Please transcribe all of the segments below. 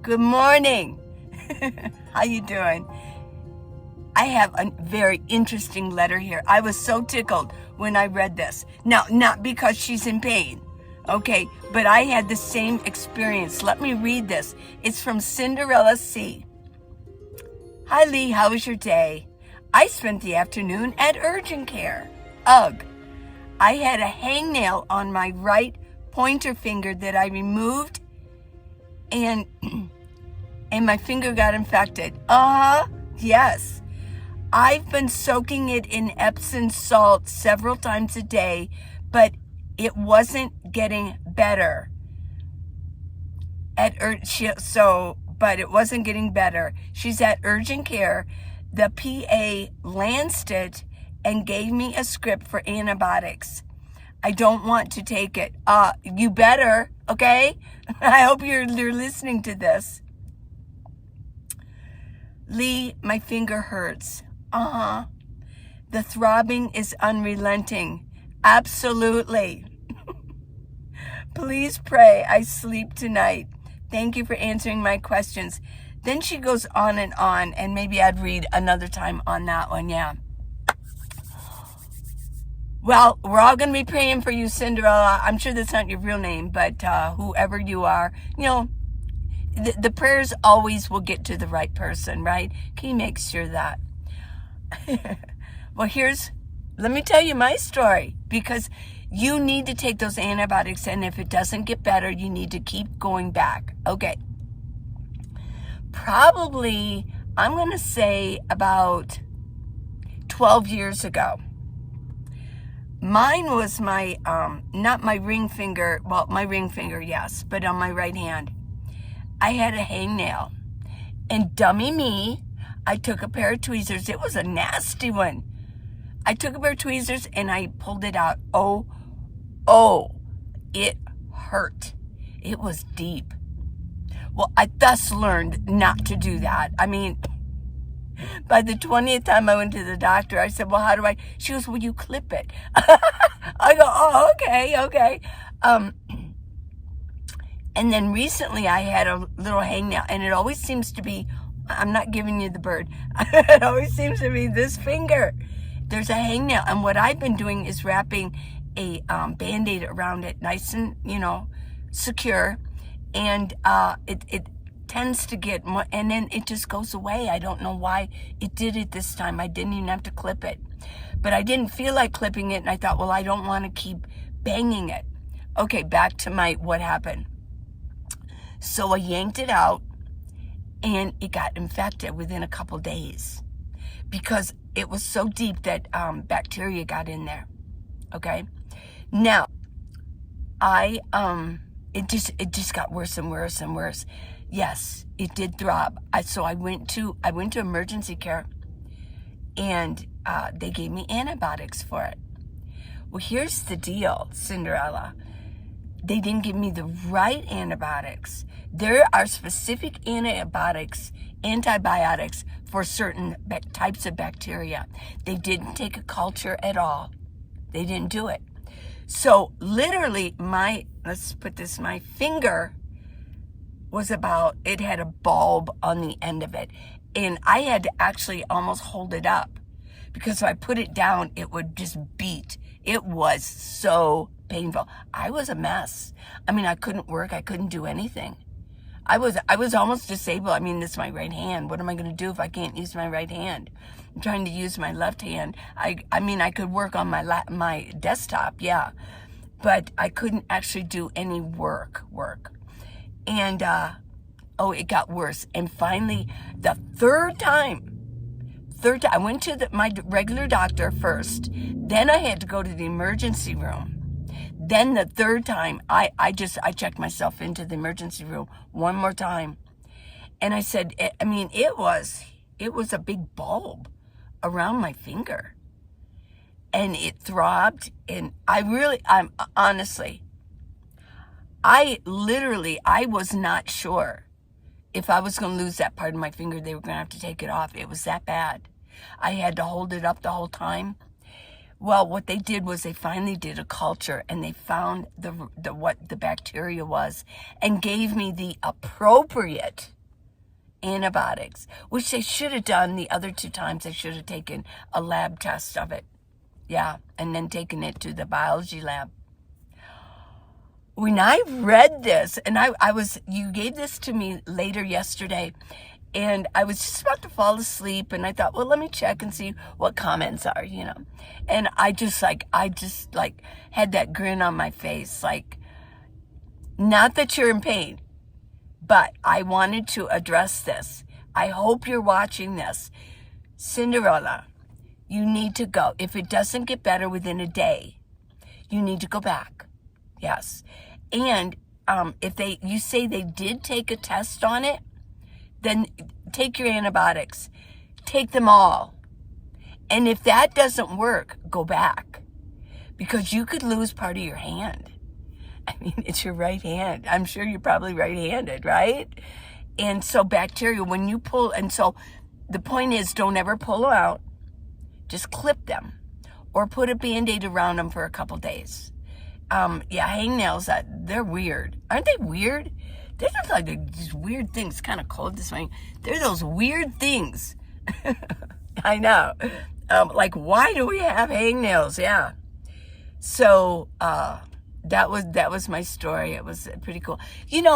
Good morning. How you doing? I have a very interesting letter here. I was so tickled when I read this. Now, not because she's in pain, okay, but I had the same experience. Let me read this. It's from Cinderella C. Hi, Lee. How was your day? I spent the afternoon at urgent care. Ugh. I had a hangnail on my right pointer finger that I removed, and my finger got infected. Yes. I've been soaking it in Epsom salt several times a day, but it wasn't getting better. But it wasn't getting better. She's at urgent care. The PA lanced it and gave me a script for antibiotics. I don't want to take it. You better, okay? I hope you're listening to this. Lee, my finger hurts. The throbbing is unrelenting. Absolutely. Please pray I sleep tonight. Thank you for answering my questions. Then she goes on, and maybe I'd read another time on that one, yeah. Well, we're all going to be praying for you, Cinderella. I'm sure that's not your real name, but whoever you are, the prayers always will get to the right person, right? Can you make sure that? Well, let me tell you my story, because you need to take those antibiotics, and if it doesn't get better, you need to keep going back. Okay. Probably, I'm going to say about 12 years ago. Mine was my, not my ring finger, well, my ring finger, yes, but on my right hand. I had a hangnail. And dummy me, I took a pair of tweezers. It was a nasty one. I took a pair of tweezers and I pulled it out. Oh, it hurt. It was deep. Well, I thus learned not to do that. I mean, by the 20th time I went to the doctor, I said, well, how do I? She goes, well, you clip it. I go, oh, okay. And then recently I had a little hangnail, and it always seems to be, I'm not giving you the bird. It always seems to be this finger. There's a hangnail. And what I've been doing is wrapping a Band-Aid around it, nice and, secure. And it tends to get more, and then it just goes away. I don't know why it did it this time. I didn't even have to clip it. But I didn't feel like clipping it, and I thought, well, I don't want to keep banging it. Okay, back to what happened. So I yanked it out, and it got infected within a couple days because it was so deep that bacteria got in there. Okay? Now, it just got worse and worse and worse. Yes, it did throb. So I went to emergency care, and they gave me antibiotics for it. Well, here's the deal, Cinderella. They didn't give me the right antibiotics. There are specific antibiotics for certain types of bacteria. They didn't take a culture at all. They didn't do it. So literally my finger was it had a bulb on the end of it. And I had to actually almost hold it up, because if I put it down, it would just beat. It was so painful. I was a mess. I mean, I couldn't work. I couldn't do anything. I was almost disabled. I mean, this is my right hand. What am I going to do if I can't use my right hand? I'm trying to use my left hand. I mean, I could work on my desktop, yeah, but I couldn't actually do any work. And, it got worse. And finally, the third time, I went to my regular doctor first. Then I had to go to the emergency room. Then the third time, I checked myself into the emergency room one more time. And I said, it was a big bulb around my finger. And it throbbed. And I was not sure if I was going to lose that part of my finger. They were going to have to take it off. It was that bad. I had to hold it up the whole time. Well, what they did was they finally did a culture, and they found what the bacteria was and gave me the appropriate antibiotics, which they should have done the other 2 times. They should have taken a lab test of it. Yeah, and then taken it to the biology lab. When I read this, and you gave this to me later yesterday, and I was just about to fall asleep, and I thought, well, let me check and see what comments are, And I just had that grin on my face, like, not that you're in pain, but I wanted to address this. I hope you're watching this. Cinderella, you need to go. If it doesn't get better within a day, you need to go back. Yes. And if you say they did take a test on it, then take your antibiotics. Take them all. And if that doesn't work, go back. Because you could lose part of your hand. I mean, it's your right hand. I'm sure you're probably right-handed, right? And so bacteria, when you pull, and so the point is, don't ever pull them out. Just clip them. Or put a Band-Aid around them for a couple days. Hangnails, they're weird. Aren't they weird? They're just like these weird things. It's kind of cold this morning. They're those weird things. I know. Like, why do we have hangnails? Yeah. So, that was my story. It was pretty cool.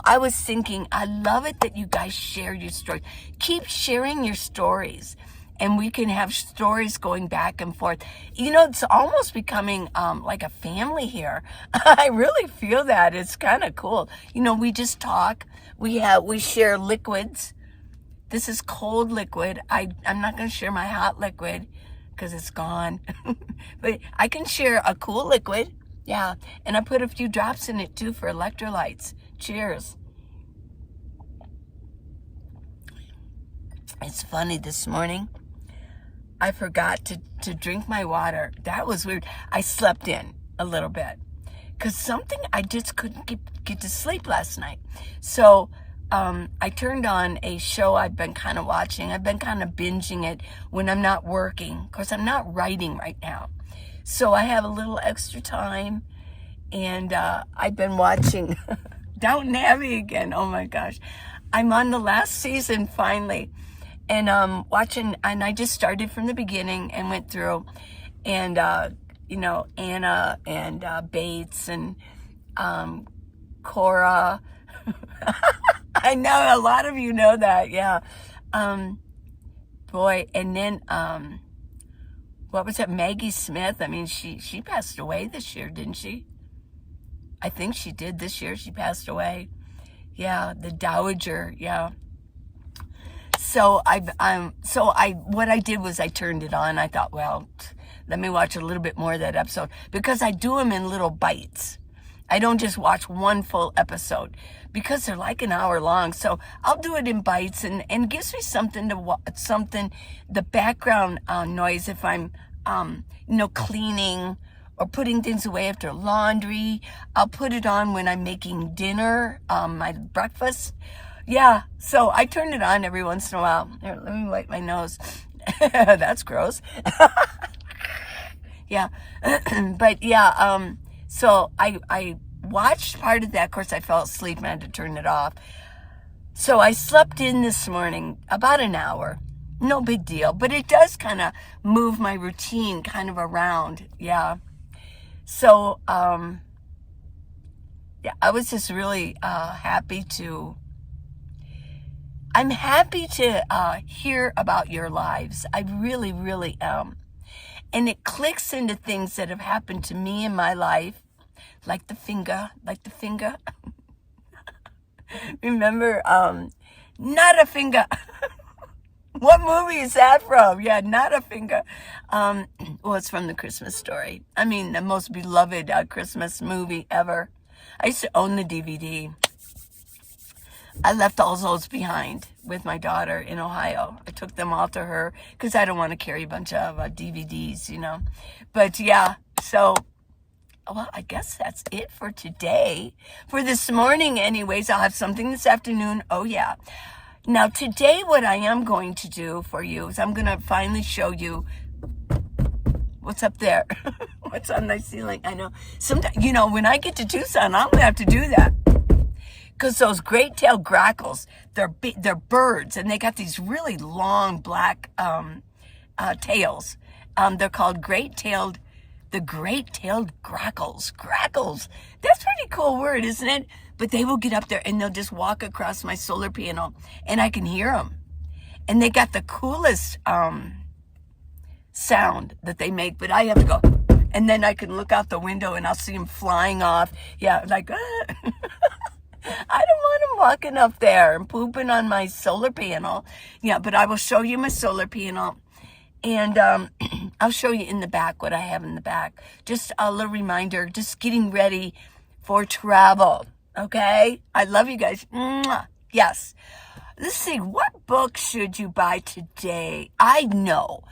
I was thinking, I love it that you guys share your stories. Keep sharing your stories. And we can have stories going back and forth. It's almost becoming like a family here. I really feel that. It's kind of cool. We just talk. We share liquids. This is cold liquid. I'm not going to share my hot liquid because it's gone. But I can share a cool liquid. Yeah. And I put a few drops in it too for electrolytes. Cheers. It's funny, this morning I forgot to drink my water. That was weird. I slept in a little bit because I just couldn't get to sleep last night. So I turned on a show I've been kind of watching. I've been kind of binging it when I'm not working because I'm not writing right now. So I have a little extra time, and I've been watching Downton Abbey again. Oh my gosh. I'm on the last season finally. And watching, and I just started from the beginning and went through, and Anna and Bates and Cora. I know a lot of you know that, yeah. Boy, and then what was it? Maggie Smith. I mean, she passed away this year, didn't she? I think she did this year. She passed away. Yeah, the Dowager. Yeah. So what I did was I turned it on. I thought, well, let me watch a little bit more of that episode, because I do them in little bites. I don't just watch one full episode because they're like an hour long. So I'll do it in bites, and it gives me something the background noise if I'm, cleaning or putting things away after laundry. I'll put it on when I'm making dinner, my breakfast. Yeah, so I turn it on every once in a while. Here, let me wipe my nose. That's gross. Yeah, but yeah, so I watched part of that. Of course, I fell asleep and I had to turn it off. So I slept in this morning about an hour. No big deal, but it does kind of move my routine kind of around. Yeah. So, yeah, I was just really I'm happy to hear about your lives. I really, really am. And it clicks into things that have happened to me in my life, like the finger. Remember, Not a Finger. What movie is that from? Yeah, Not a Finger. Well, it's from The Christmas Story. I mean, the most beloved Christmas movie ever. I used to own the DVD. I left all those behind with my daughter in Ohio. I took them all to her because I don't want to carry a bunch of DVDs, But yeah, so, well, I guess that's it for today. For this morning, anyways, I'll have something this afternoon. Oh, yeah. Now, today, what I am going to do for you is I'm going to finally show you What's up there? What's on the ceiling? I know. Sometimes, when I get to Tucson, I'm going to have to do that. Because those great-tailed grackles, they're birds, and they got these really long black tails. They're called great-tailed grackles. Grackles. That's a pretty cool word, isn't it? But they will get up there, and they'll just walk across my solar panel, and I can hear them. And they got the coolest sound that they make, but I have to go, and then I can look out the window and I'll see them flying off. Yeah, like, I don't want them walking up there and pooping on my solar panel. Yeah, but I will show you my solar panel, and I'll show you in the back what I have in the back. Just a little reminder, just getting ready for travel, okay? I love you guys. Mwah. Yes. Let's see, what book should you buy today? I know.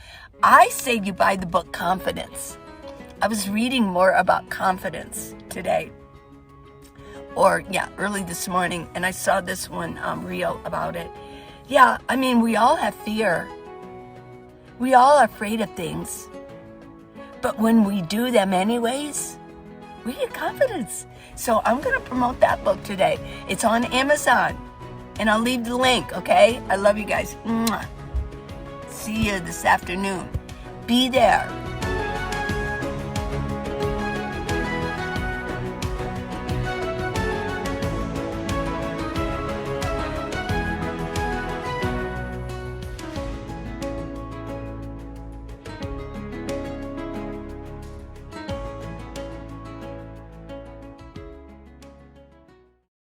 I say you buy the book Confidence. I was reading more about confidence today. Early this morning, and I saw this one reel about it. Yeah, I mean, we all have fear. We all are afraid of things. But when we do them anyways, we get confidence. So I'm going to promote that book today. It's on Amazon. And I'll leave the link, okay? I love you guys. Mwah. See you this afternoon. Be there.